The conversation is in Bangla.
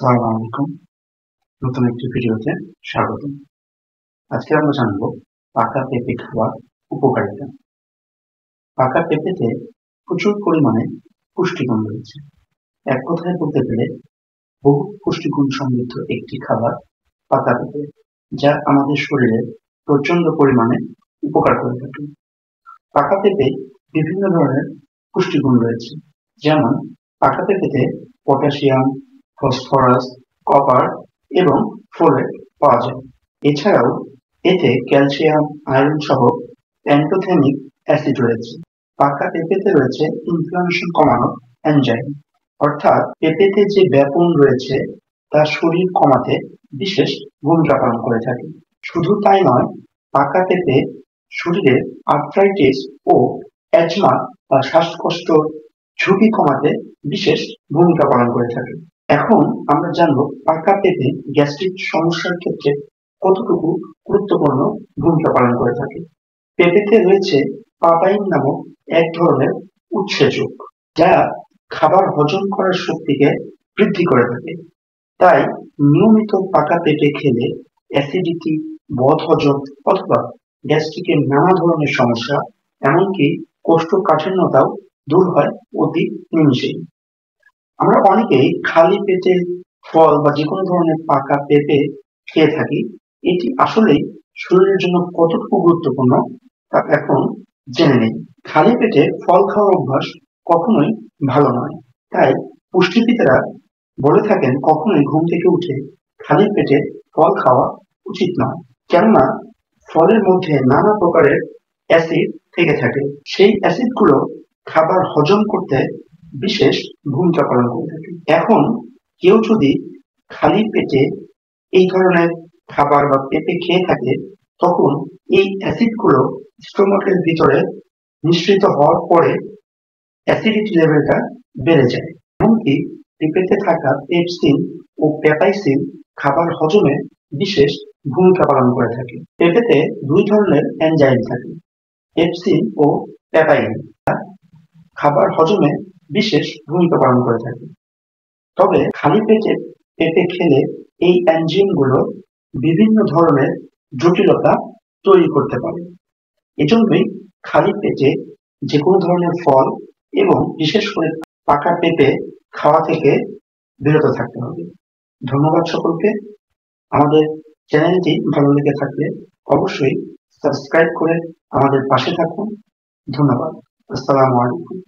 আসসালামু আলাইকুম। নতুন একটি ভিডিওতে স্বাগত। আজকে আমরা জানবো পাকা পেঁপে খাওয়ার উপকারিতা। পাকা পেঁপেতে প্রচুর পরিমাণে পুষ্টিগুণ রয়েছে। এক কথায় বলতে গেলে বহু পুষ্টিগুণ সমৃদ্ধ একটি খাবার পাকা পেঁপে, যা আমাদের শরীরে প্রচন্ড পরিমাণে উপকার করে থাকে। পাকা পেঁপে বিভিন্ন ধরনের পুষ্টিগুণ রয়েছে, যেমন পাকা পেঁপেতে পটাশিয়াম, ফসফরাস, কপার এবং ফোলেট পাওয়া যায়। এছাড়াও এতে ক্যালসিয়াম, আয়রন সহ প্যান্টোথেনিক অ্যাসিড রয়েছে। পাকা পেঁপেতে রয়েছে ইনফ্লামেশন কমানোর এনজাইম, অর্থাৎ পেঁপেতে যে ব্যাপন রয়েছে তা শরীর কমাতে বিশেষ ভূমিকা পালন করে থাকে। শুধু তাই নয়, পাকা পেঁপে শরীরে আর্থ্রাইটিস ও অ্যাজমা বা শ্বাসকষ্ট ঝুঁকি কমাতে বিশেষ ভূমিকা পালন করে থাকে। এখন আমরা জানবো পাকা পেঁপে গ্যাস্ট্রিক সমস্যার ক্ষেত্রে কতটুকু গুরুত্বপূর্ণ ভূমিকা পালন করে থাকে। পেঁপেতে রয়েছে পাপাইন নামক এক ধরনের উৎসেচক, যা খাবার হজম করার শক্তিকে বৃদ্ধি করে থাকে। তাই নিয়মিত পাকা পেঁপে খেলে অ্যাসিডিটি, বদহজম অথবা গ্যাস্ট্রিকের নানা ধরনের সমস্যা, এমনকি কোষ্ঠকাঠিন্যতাও দূর হয় অতি নিমিষেই। আমরা অনেকেই খালি পেটে ফল বা যেকোনো ধরনের পাকা পেঁপে খেয়ে থাকি। এটি আসলেই শরীরের জন্য কতটুকু গুরুত্বপূর্ণ তা এখন জেনে নেই। খালি পেটে ফল খাওয়ার অভ্যাস কখনোই ভালো নয়। তাই পুষ্টিবিদেরা বলে থাকেন কখনোই ঘুম থেকে উঠে খালি পেটে ফল খাওয়া উচিত নয়, কেননা ফলের মধ্যে নানা প্রকারের অ্যাসিড থেকে থাকে। সেই অ্যাসিডগুলো খাবার হজম করতে বিশেষ ভূমিকা পালন করে থাকে। এখন কেউ যদি খালি পেটে এই ধরনের খাবার বা পেঁপে খেয়ে থাকে, তখন এই অ্যাসিডগুলো স্টোমাকের ভিতরে নিঃসৃত হওয়ার পরে অ্যাসিডিটি লেভেলটা বেড়ে যায়। এমনকি পেঁপেতে থাকা পেপসিন ও পেপাইসিন খাবার হজমে বিশেষ ভূমিকা পালন করে থাকে। পেঁপেতে দুই ধরনের এনজাইম থাকে, পেপসিন ও পেপাইন, খাবার হজমে বিশেষ ভূমিকা পালন করে থাকে। তবে খালি পেটে পেঁপে খেলে এই এনজাইমগুলো বিভিন্ন ধরনের জটিলতা তৈরি করতে পারে। এজন্যই খালি পেটে যে কোনো ধরনের ফল এবং বিশেষ করে পাকা পেঁপে খাওয়া থেকে বিরত থাকতে হবে। ধন্যবাদ সকলকে। আমাদের চ্যানেলটি ভালো লেগে থাকলে অবশ্যই সাবস্ক্রাইব করে আমাদের পাশে থাকুন। ধন্যবাদ। আসসালামু আলাইকুম।